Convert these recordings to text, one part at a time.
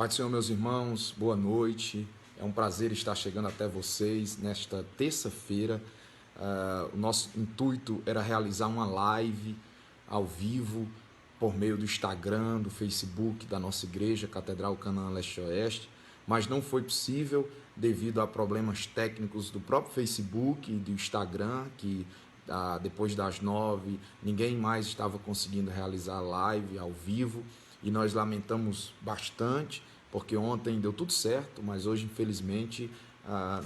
Pai do Senhor, meus irmãos, boa noite. É um prazer estar chegando até vocês nesta terça-feira. O nosso intuito era realizar uma live ao vivo por meio do Instagram, do Facebook da nossa igreja, Catedral Canaã Leste-Oeste, mas não foi possível devido a problemas técnicos do próprio Facebook e do Instagram, que depois das 9 ninguém mais estava conseguindo realizar live ao vivo. E nós lamentamos bastante, porque ontem deu tudo certo, mas hoje, infelizmente,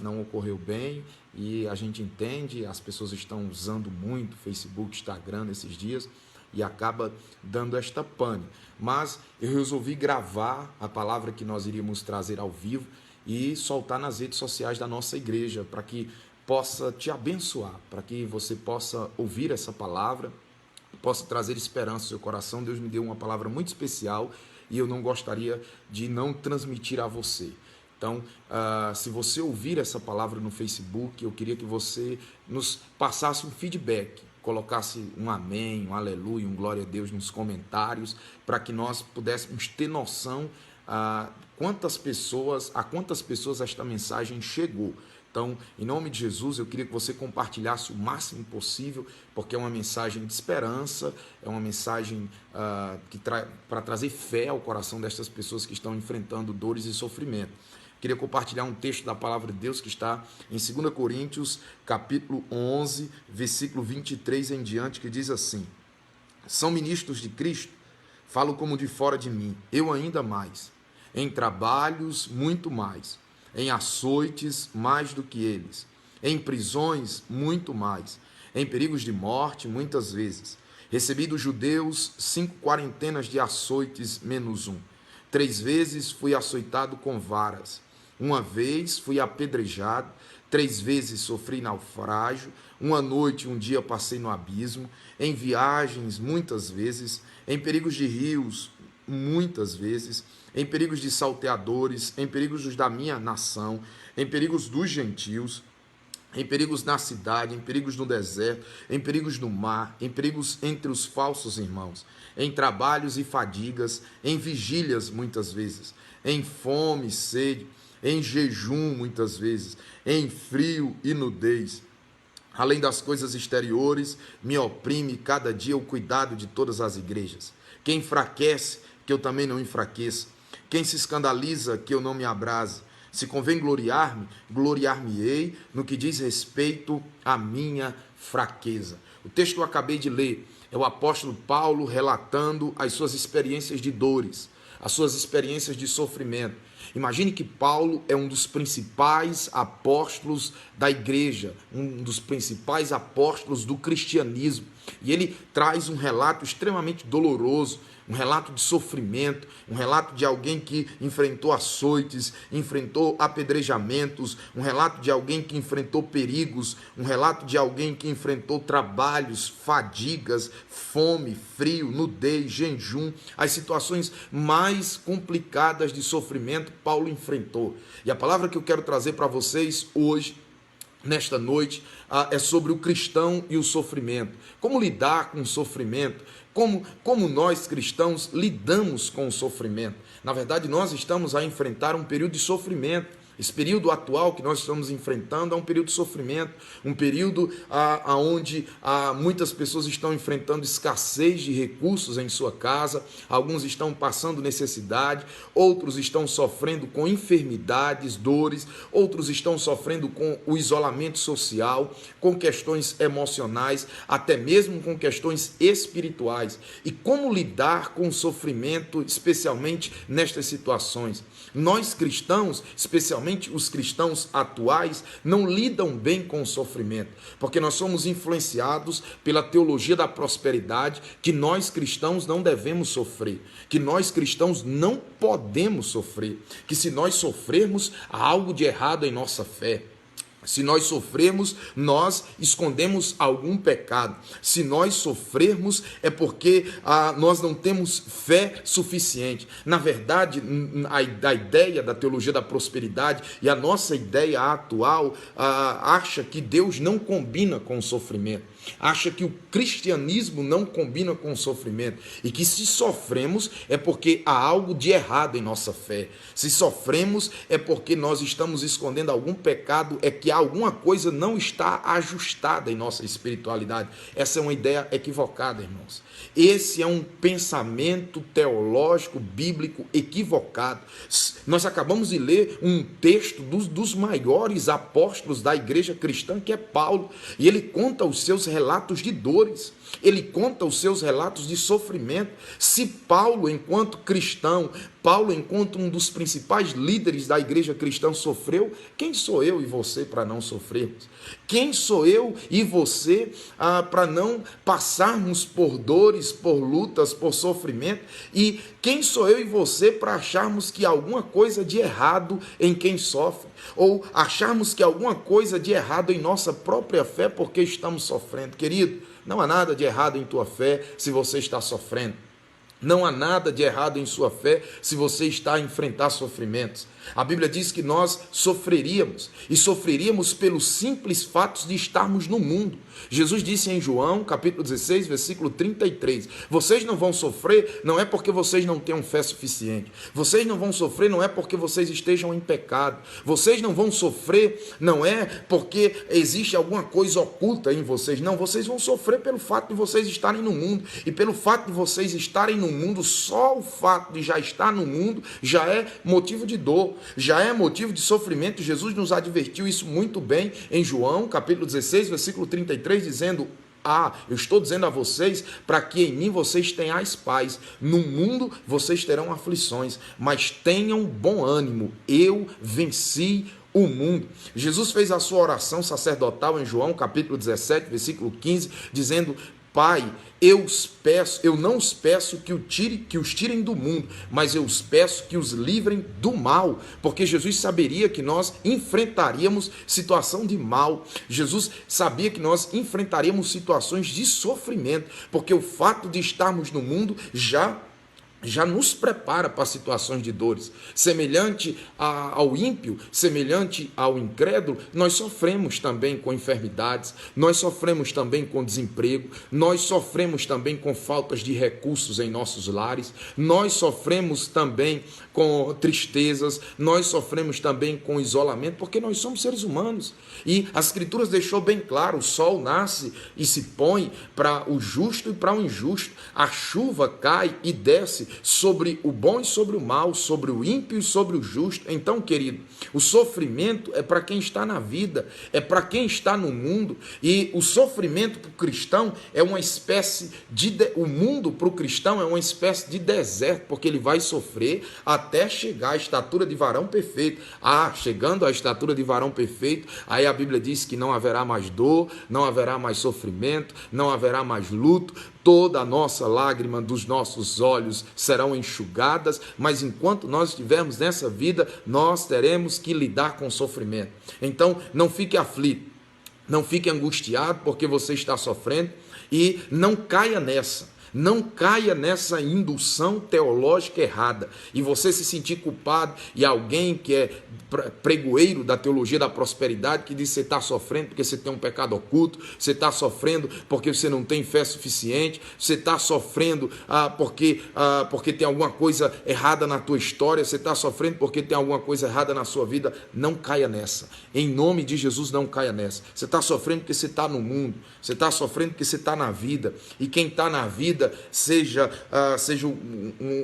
não ocorreu bem. E a gente entende, as pessoas estão usando muito Facebook, Instagram nesses dias, e acaba dando esta pane. Mas eu resolvi gravar a palavra que nós iríamos trazer ao vivo e soltar nas redes sociais da nossa igreja, para que possa te abençoar, para que você possa ouvir essa palavra, possa trazer esperança ao seu coração. Deus me deu uma palavra muito especial e eu não gostaria de não transmitir a você. Então, se você ouvir essa palavra no Facebook, eu queria que você nos passasse um feedback, colocasse um amém, um aleluia, um glória a Deus nos comentários, para que nós pudéssemos ter noção a quantas pessoas esta mensagem chegou. Então, em nome de Jesus, eu queria que você compartilhasse o máximo possível, porque é uma mensagem de esperança, é uma mensagem para trazer fé ao coração destas pessoas que estão enfrentando dores e sofrimento. Queria compartilhar um texto da palavra de Deus que está em 2 Coríntios, capítulo 11, versículo 23 em diante, que diz assim: são ministros de Cristo, falo como de fora de mim, eu ainda mais, em trabalhos muito mais, em açoites mais do que eles, em prisões muito mais, em perigos de morte muitas vezes. Recebi dos judeus 5 quarentenas de açoites menos um. 3 vezes fui açoitado com varas. 1 vez fui apedrejado. 3 vezes sofri naufrágio. 1 noite e 1 dia passei no abismo. Em viagens muitas vezes. Em perigos de rios muitas vezes, em perigos de salteadores, em perigos dos da minha nação, em perigos dos gentios, em perigos na cidade, em perigos no deserto, em perigos no mar, em perigos entre os falsos irmãos, em trabalhos e fadigas, em vigílias muitas vezes, em fome e sede, em jejum muitas vezes, em frio e nudez. Além das coisas exteriores, me oprime cada dia o cuidado de todas as igrejas. Quem enfraquece, que eu também não enfraqueça. Quem se escandaliza, que eu não me abrase. Se convém gloriar-me, gloriar-me-ei no que diz respeito à minha fraqueza. O texto que eu acabei de ler é o apóstolo Paulo relatando as suas experiências de dores, as suas experiências de sofrimento. Imagine que Paulo é um dos principais apóstolos da igreja, um dos principais apóstolos do cristianismo. E ele traz um relato extremamente doloroso, um relato de sofrimento, um relato de alguém que enfrentou açoites, enfrentou apedrejamentos, um relato de alguém que enfrentou perigos, um relato de alguém que enfrentou trabalhos, fadigas, fome, frio, nudez, jejum, as situações mais complicadas de sofrimento Paulo enfrentou. E a palavra que eu quero trazer para vocês hoje, nesta noite, é sobre o cristão e o sofrimento. Como lidar com o sofrimento? Como nós cristãos lidamos com o sofrimento? Na verdade, nós estamos a enfrentar um período de sofrimento. Esse período atual que nós estamos enfrentando é um período de sofrimento, um período onde muitas pessoas estão enfrentando escassez de recursos em sua casa, alguns estão passando necessidade, outros estão sofrendo com enfermidades, dores, outros estão sofrendo com o isolamento social, com questões emocionais, até mesmo com questões espirituais. E como lidar com o sofrimento, especialmente nestas situações? Nós cristãos, especialmente os cristãos atuais, não lidam bem com o sofrimento, porque nós somos influenciados pela teologia da prosperidade, que nós cristãos não devemos sofrer, que nós cristãos não podemos sofrer, que se nós sofrermos, há algo de errado em nossa fé. Se nós sofrermos, nós escondemos algum pecado. Se nós sofrermos, é porque nós não temos fé suficiente. Na verdade, a ideia da teologia da prosperidade e a nossa ideia atual acha que Deus não combina com o sofrimento. acha que o cristianismo não combina com o sofrimento e que se sofremos é porque há algo de errado em nossa fé. Se sofremos é porque nós estamos escondendo algum pecado, é que alguma coisa não está ajustada em nossa espiritualidade. Essa é uma ideia equivocada, irmãos. Esse é um pensamento teológico, bíblico equivocado. Nós acabamos de ler um texto dos maiores apóstolos da igreja cristã, que é Paulo, e ele conta os seus relatos de dores, ele conta os seus relatos de sofrimento. Se Paulo, enquanto cristão, Paulo, enquanto um dos principais líderes da igreja cristã, sofreu, quem sou eu e você para não sofrermos? Quem sou eu e você para não passarmos por dores, por lutas, por sofrimento? E quem sou eu e você para acharmos que há alguma coisa de errado em quem sofre? Ou acharmos que há alguma coisa de errado em nossa própria fé porque estamos sofrendo? Querido, não há nada de errado em tua fé se você está sofrendo. Não há nada de errado em sua fé se você está a enfrentar sofrimentos. A Bíblia diz que nós sofreríamos, e sofreríamos pelos simples fatos de estarmos no mundo. Jesus disse em João, capítulo 16, versículo 33, vocês não vão sofrer, não é porque vocês não tenham fé suficiente. Vocês não vão sofrer, não é porque vocês estejam em pecado. Vocês não vão sofrer, não é porque existe alguma coisa oculta em vocês. Não, vocês vão sofrer pelo fato de vocês estarem no mundo. E pelo fato de vocês estarem no mundo, só o fato de já estar no mundo já é motivo de dor, já é motivo de sofrimento. Jesus nos advertiu isso muito bem em João, capítulo 16, versículo 33, dizendo: eu estou dizendo a vocês para que em mim vocês tenhais paz. No mundo vocês terão aflições, mas tenham bom ânimo, eu venci o mundo. Jesus fez a sua oração sacerdotal em João, capítulo 17, versículo 15, dizendo: Pai, eu não os peço que os tirem do mundo, mas eu os peço que os livrem do mal, porque Jesus saberia que nós enfrentaríamos situação de mal. Jesus sabia que nós enfrentaríamos situações de sofrimento, porque o fato de estarmos no mundo já nos prepara para situações de dores. Semelhante ao ímpio, semelhante ao incrédulo, nós sofremos também com enfermidades, nós sofremos também com desemprego, nós sofremos também com faltas de recursos em nossos lares, nós sofremos também com tristezas, nós sofremos também com isolamento, porque nós somos seres humanos. E as Escrituras deixou bem claro: o sol nasce e se põe para o justo e para o injusto, a chuva cai e desce sobre o bom e sobre o mal, sobre o ímpio e sobre o justo. Então, querido, o sofrimento é para quem está na vida, é para quem está no mundo. E o sofrimento para o cristão é uma espécie o mundo para o cristão é uma espécie de deserto, porque ele vai sofrer até chegar à estatura de varão perfeito. Chegando à estatura de varão perfeito, aí a Bíblia diz que não haverá mais dor, não haverá mais sofrimento, não haverá mais luto, toda a nossa lágrima dos nossos olhos serão enxugadas, mas enquanto nós estivermos nessa vida, nós teremos que lidar com o sofrimento. Então, não fique aflito, não fique angustiado porque você está sofrendo, e não caia nessa. Não caia nessa indução teológica errada e você se sentir culpado, e alguém que é pregoeiro da teologia da prosperidade que diz que você está sofrendo porque você tem um pecado oculto, você está sofrendo porque você não tem fé suficiente, você está sofrendo porque tem alguma coisa errada na tua história, você está sofrendo porque tem alguma coisa errada na sua vida. Não caia nessa, em nome de Jesus, não caia nessa. Você está sofrendo porque você está no mundo, você está sofrendo porque você está na vida, e quem está na vida, seja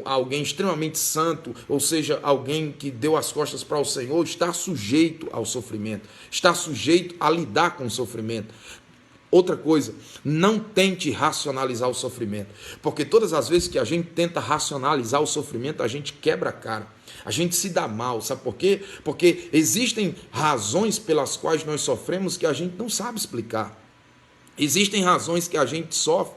alguém extremamente santo, ou seja alguém que deu as costas para o Senhor, está sujeito ao sofrimento, está sujeito a lidar com o sofrimento. Outra coisa, não tente racionalizar o sofrimento, porque todas as vezes que a gente tenta racionalizar o sofrimento, a gente quebra a cara, a gente se dá mal. Sabe por quê? Porque existem razões pelas quais nós sofremos que a gente não sabe explicar. Existem razões que a gente sofre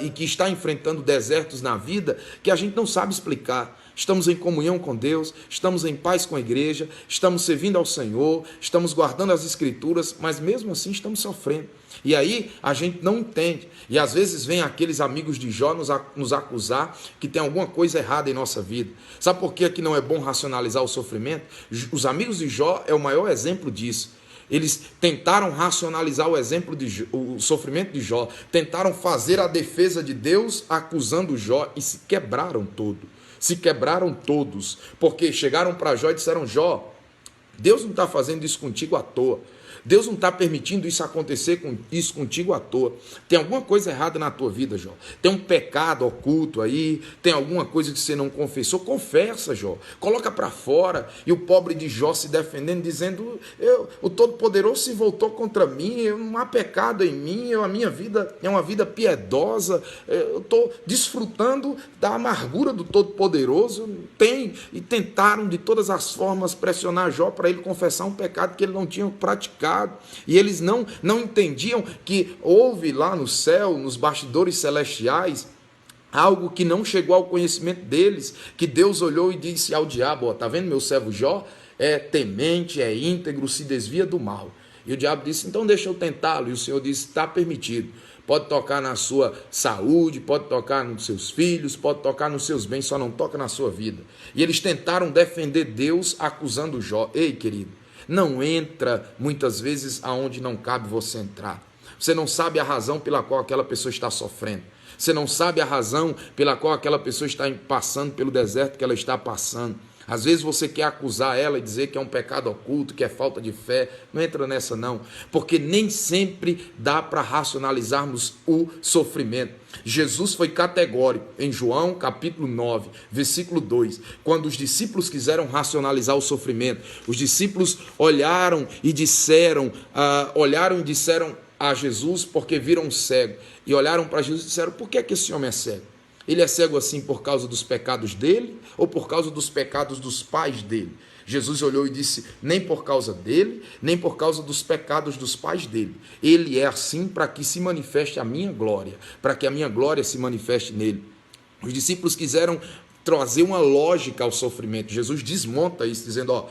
e que está enfrentando desertos na vida que a gente não sabe explicar. Estamos em comunhão com Deus, estamos em paz com a igreja, estamos servindo ao Senhor, estamos guardando as Escrituras, mas mesmo assim estamos sofrendo. E aí a gente não entende. E às vezes vem aqueles amigos de Jó nos acusar que tem alguma coisa errada em nossa vida. Sabe por que não é bom racionalizar o sofrimento? Os amigos de Jó é o maior exemplo disso. Eles tentaram racionalizar o sofrimento de Jó, tentaram fazer a defesa de Deus acusando Jó e se quebraram todos, porque chegaram para Jó e disseram: Jó, Deus não está fazendo isso contigo à toa. Deus não está permitindo isso acontecer contigo à toa. Tem alguma coisa errada na tua vida, Jó. Tem um pecado oculto aí, tem alguma coisa que você não confessou. Confessa, Jó. Coloca para fora. E o pobre de Jó se defendendo, dizendo: o Todo-Poderoso se voltou contra mim, não há pecado em mim, a minha vida é uma vida piedosa, eu estou desfrutando da amargura do Todo-Poderoso. E tentaram de todas as formas pressionar Jó para ele confessar um pecado que ele não tinha praticado. E eles não entendiam que houve lá no céu, nos bastidores celestiais, algo que não chegou ao conhecimento deles, que Deus olhou e disse ao diabo: está vendo meu servo Jó? É temente, é íntegro, se desvia do mal. E o diabo disse: então deixa eu tentá-lo. E o Senhor disse: está permitido. Pode tocar na sua saúde, pode tocar nos seus filhos, pode tocar nos seus bens, só não toca na sua vida. E eles tentaram defender Deus acusando Jó. Ei, querido, não entra muitas vezes aonde não cabe você entrar. Você não sabe a razão pela qual aquela pessoa está sofrendo. Você não sabe a razão pela qual aquela pessoa está passando pelo deserto que ela está passando. Às vezes você quer acusar ela e dizer que é um pecado oculto, que é falta de fé. Não entra nessa não, porque nem sempre dá para racionalizarmos o sofrimento. Jesus foi categórico em João capítulo 9, versículo 2, quando os discípulos quiseram racionalizar o sofrimento. Os discípulos olharam e disseram a Jesus porque viram um cego, e olharam para Jesus e disseram: por que esse homem é cego? Ele é cego assim por causa dos pecados dele ou por causa dos pecados dos pais dele? Jesus olhou e disse: nem por causa dele, nem por causa dos pecados dos pais dele. Ele é assim para que se manifeste a minha glória, para que a minha glória se manifeste nele. Os discípulos quiseram trazer uma lógica ao sofrimento. Jesus desmonta isso, dizendo: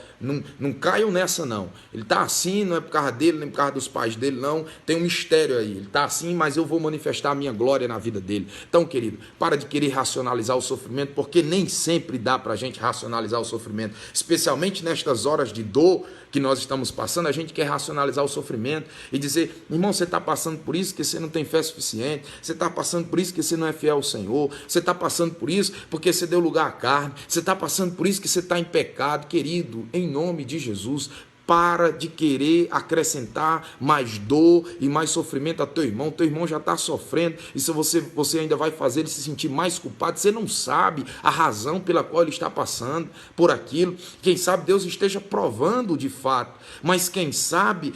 não caiam nessa não. Ele está assim, não é por causa dele, nem por causa dos pais dele, não. Tem um mistério aí. Ele está assim, mas eu vou manifestar a minha glória na vida dele. Então, querido, para de querer racionalizar o sofrimento, porque nem sempre dá para a gente racionalizar o sofrimento. Especialmente nestas horas de dor que nós estamos passando, a gente quer racionalizar o sofrimento e dizer: irmão, você está passando por isso porque você não tem fé suficiente, você está passando por isso porque você não é fiel ao Senhor, você está passando por isso porque você deu lugar à carne, você está passando por isso que você está em pecado. Querido, em nome de Jesus, para de querer acrescentar mais dor e mais sofrimento a teu irmão já está sofrendo, e se você ainda vai fazer ele se sentir mais culpado. Você não sabe a razão pela qual ele está passando por aquilo. Quem sabe Deus esteja provando de fato, mas quem sabe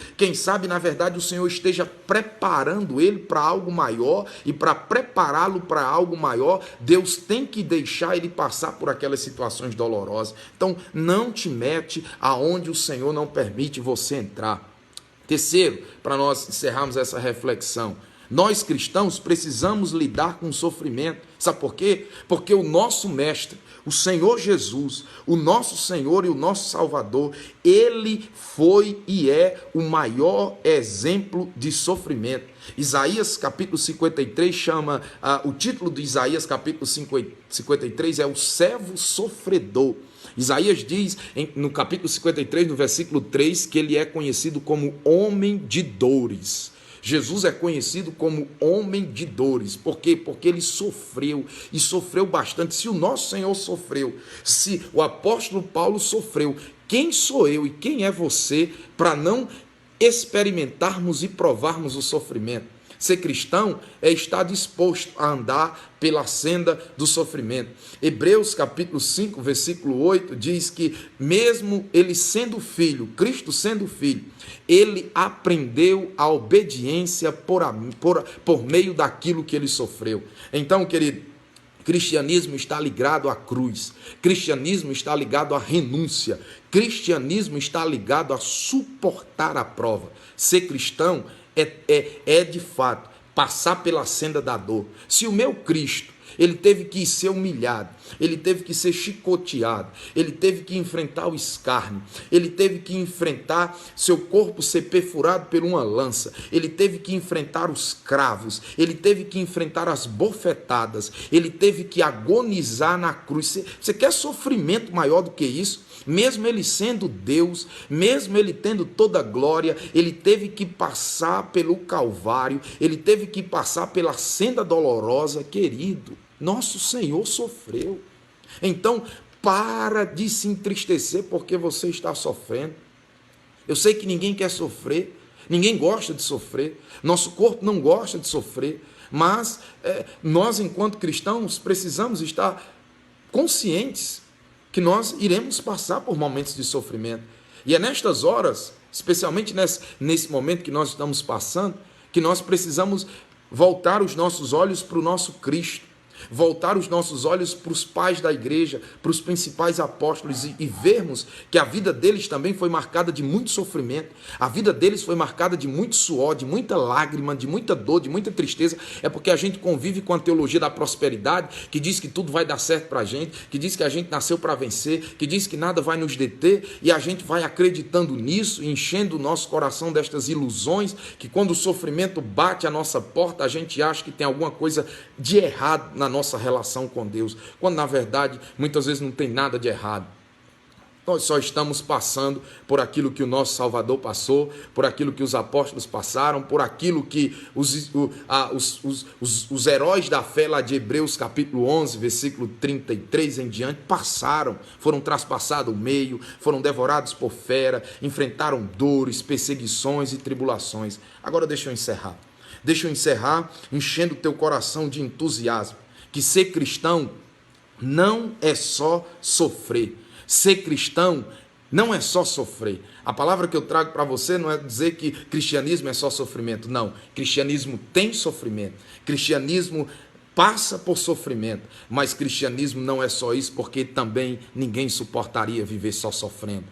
na verdade o Senhor esteja preparando ele para algo maior, e para prepará-lo para algo maior, Deus tem que deixar ele passar por aquelas situações dolorosas. Então não te mete aonde o Senhor não permite você entrar. Terceiro, para nós encerrarmos essa reflexão, nós cristãos precisamos lidar com o sofrimento. Sabe por quê? Porque o nosso mestre, o Senhor Jesus, o nosso Senhor e o nosso Salvador, ele foi e é o maior exemplo de sofrimento. Isaías capítulo 53 chama, o título de Isaías capítulo 53 é o servo sofredor. Isaías diz no capítulo 53, no versículo 3, que ele é conhecido como homem de dores. Jesus é conhecido como homem de dores. Por quê? Porque ele sofreu, e sofreu bastante. Se o nosso Senhor sofreu, se o apóstolo Paulo sofreu, quem sou eu e quem é você para não experimentarmos e provarmos o sofrimento? Ser cristão é estar disposto a andar pela senda do sofrimento. Hebreus capítulo 5, versículo 8 diz que mesmo ele sendo filho, Cristo sendo filho, ele aprendeu a obediência por meio daquilo que ele sofreu. Então, querido, cristianismo está ligado à cruz, cristianismo está ligado à renúncia, cristianismo está ligado a suportar a prova. Ser cristão é de fato passar pela senda da dor. Se o meu Cristo, ele teve que ser humilhado, ele teve que ser chicoteado, ele teve que enfrentar o escárnio, ele teve que enfrentar seu corpo ser perfurado por uma lança, ele teve que enfrentar os cravos, ele teve que enfrentar as bofetadas, ele teve que agonizar na cruz. Você quer sofrimento maior do que isso? Mesmo ele sendo Deus, mesmo ele tendo toda a glória, ele teve que passar pelo Calvário, ele teve que passar pela senda dolorosa. Querido, nosso Senhor sofreu. Então, para de se entristecer porque você está sofrendo. Eu sei que ninguém quer sofrer, ninguém gosta de sofrer, nosso corpo não gosta de sofrer, mas nós, enquanto cristãos, precisamos estar conscientes que nós iremos passar por momentos de sofrimento. E é nestas horas, especialmente nesse momento que nós estamos passando, que nós precisamos voltar os nossos olhos para o nosso Cristo, voltar os nossos olhos para os pais da igreja, para os principais apóstolos e vermos que a vida deles também foi marcada de muito sofrimento, a vida deles foi marcada de muito suor, de muita lágrima, de muita dor, de muita tristeza. É porque a gente convive com a teologia da prosperidade, que diz que tudo vai dar certo para a gente, que diz que a gente nasceu para vencer, que diz que nada vai nos deter, e a gente vai acreditando nisso, enchendo o nosso coração destas ilusões, que quando o sofrimento bate à nossa porta, a gente acha que tem alguma coisa de errado na nossa relação com Deus, quando na verdade muitas vezes não tem nada de errado. Nós só estamos passando por aquilo que o nosso Salvador passou, por aquilo que os apóstolos passaram, por aquilo que os heróis da fé lá de Hebreus capítulo 11, versículo 33 em diante, passaram, foram traspassados o meio, foram devorados por fera, enfrentaram dores, perseguições e tribulações. Agora deixa eu encerrar enchendo o teu coração de entusiasmo, que ser cristão não é só sofrer. Ser cristão não é só sofrer. A palavra que eu trago para você não é dizer que cristianismo é só sofrimento. Não, cristianismo tem sofrimento. Cristianismo passa por sofrimento. Mas cristianismo não é só isso, porque também ninguém suportaria viver só sofrendo.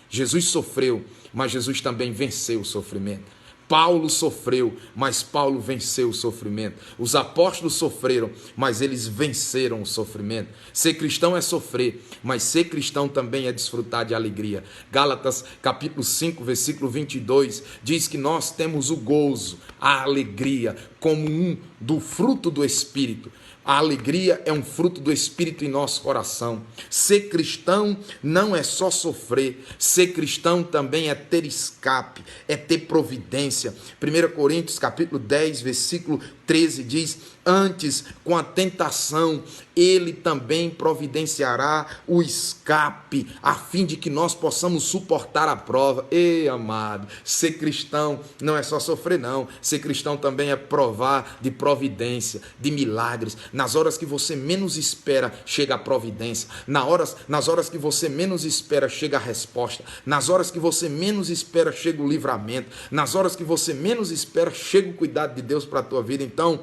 Jesus sofreu, mas Jesus também venceu o sofrimento. Paulo sofreu, mas Paulo venceu o sofrimento. Os apóstolos sofreram, mas eles venceram o sofrimento. Ser cristão é sofrer, mas ser cristão também é desfrutar de alegria. Gálatas capítulo 5, versículo 22, diz que nós temos o gozo, a alegria, como do fruto do Espírito. A alegria é um fruto do Espírito em nosso coração. Ser cristão não é só sofrer. Ser cristão também é ter escape, é ter providência. 1 Coríntios capítulo 10, versículo 13 diz: antes, com a tentação, ele também providenciará o escape, a fim de que nós possamos suportar a prova. Ei, amado, ser cristão não é só sofrer, não. Ser cristão também é provar de providência, de milagres. Nas horas que você menos espera, chega a providência. Nas horas que você menos espera, chega a resposta. Nas horas que você menos espera, chega o livramento. Nas horas que você menos espera, chega o cuidado de Deus para a tua vida. Então,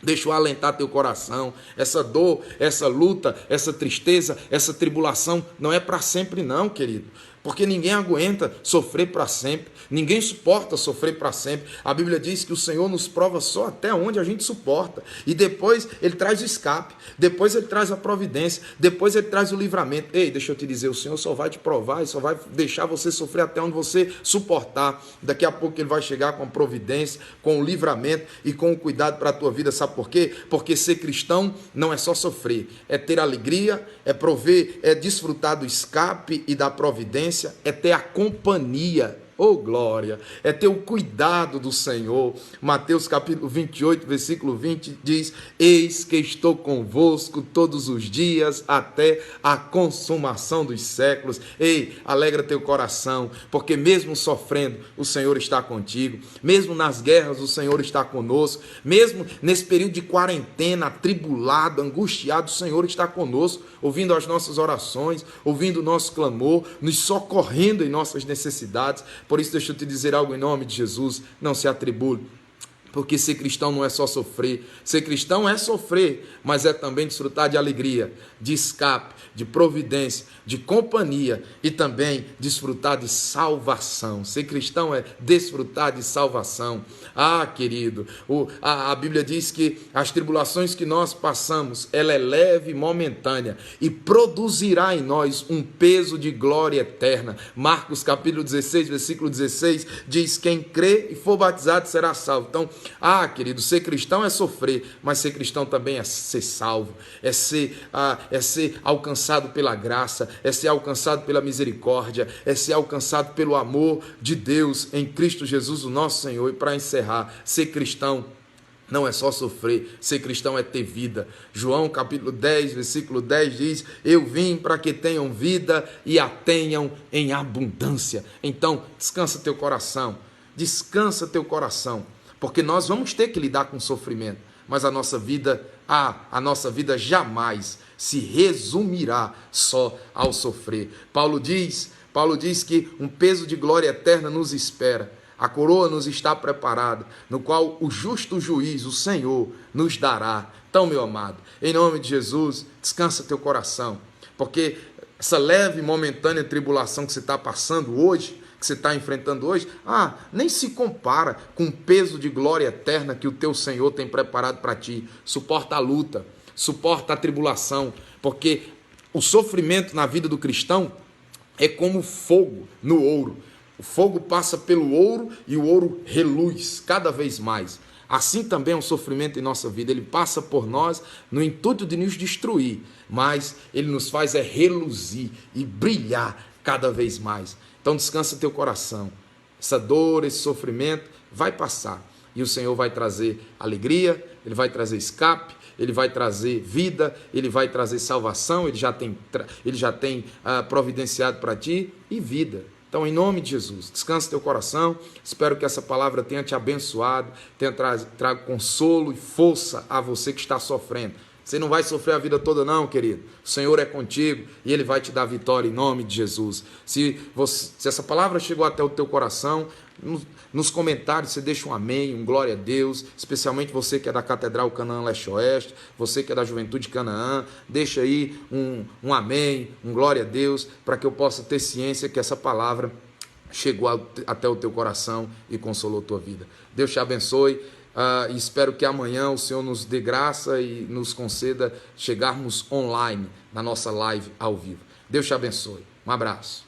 deixa eu alentar teu coração. Essa dor, essa luta, essa tristeza, essa tribulação não é para sempre não, querido. Porque ninguém aguenta sofrer para sempre. Ninguém suporta sofrer para sempre. A Bíblia diz que o Senhor nos prova só até onde a gente suporta. E depois Ele traz o escape. Depois Ele traz a providência. Depois Ele traz o livramento. Ei, deixa eu te dizer, o Senhor só vai te provar e só vai deixar você sofrer até onde você suportar. Daqui a pouco Ele vai chegar com a providência, com o livramento e com o cuidado para a tua vida. Sabe por quê? Porque ser cristão não é só sofrer. É ter alegria, é prover, é desfrutar do escape e da providência, é ter a companhia. Oh, glória! É ter o cuidado do Senhor. Mateus capítulo 28, versículo 20 diz: eis que estou convosco todos os dias até a consumação dos séculos. Ei, alegra teu coração, porque mesmo sofrendo, o Senhor está contigo. Mesmo nas guerras, o Senhor está conosco. Mesmo nesse período de quarentena, atribulado, angustiado, o Senhor está conosco, ouvindo as nossas orações, ouvindo o nosso clamor, nos socorrendo em nossas necessidades. Por isso, deixa eu te dizer algo em nome de Jesus: não se atribule, Porque ser cristão não é só sofrer. Ser cristão é sofrer, mas é também desfrutar de alegria, de escape, de providência, de companhia e também desfrutar de salvação. Ser cristão é desfrutar de salvação. Ah, querido, a Bíblia diz que as tribulações que nós passamos, ela é leve e momentânea e produzirá em nós um peso de glória eterna. Marcos capítulo 16, versículo 16, diz: quem crê e for batizado será salvo. Então, querido, ser cristão é sofrer, mas ser cristão também é ser salvo, é ser alcançado pela graça, é ser alcançado pela misericórdia, é ser alcançado pelo amor de Deus em Cristo Jesus, o nosso Senhor. E para encerrar, ser cristão não é só sofrer, ser cristão é ter vida. João capítulo 10, versículo 10 diz: eu vim para que tenham vida e a tenham em abundância. Então, descansa teu coração, porque nós vamos ter que lidar com sofrimento, mas a nossa vida jamais se resumirá só ao sofrer. Paulo diz que um peso de glória eterna nos espera. A coroa nos está preparada, no qual o justo juiz, o Senhor, nos dará. Então, meu amado, em nome de Jesus, descansa teu coração, porque essa leve e momentânea tribulação que você está passando hoje, que você está enfrentando hoje, nem se compara com o peso de glória eterna que o teu Senhor tem preparado para ti. Suporta a luta, suporta a tribulação, porque o sofrimento na vida do cristão é como fogo no ouro. O fogo passa pelo ouro e o ouro reluz cada vez mais. Assim também é um sofrimento em nossa vida. Ele passa por nós no intuito de nos destruir, mas ele nos faz reluzir e brilhar cada vez mais. Então descansa teu coração. Essa dor, esse sofrimento vai passar e o Senhor vai trazer alegria, Ele vai trazer escape, Ele vai trazer vida, Ele vai trazer salvação, Ele já tem providenciado para ti e vida. Então, em nome de Jesus, descansa teu coração. Espero que essa palavra tenha te abençoado, tenha trago consolo e força a você que está sofrendo. Você não vai sofrer a vida toda não, querido. O Senhor é contigo e Ele vai te dar vitória em nome de Jesus. Se essa palavra chegou até o teu coração, nos comentários você deixa um amém, um glória a Deus, especialmente você que é da Catedral Canaã Leste-Oeste, você que é da Juventude Canaã, deixa aí um amém, um glória a Deus, para que eu possa ter ciência que essa palavra chegou até o teu coração e consolou a tua vida. Deus te abençoe. E espero que amanhã o Senhor nos dê graça e nos conceda chegarmos online na nossa live ao vivo. Deus te abençoe. Um abraço.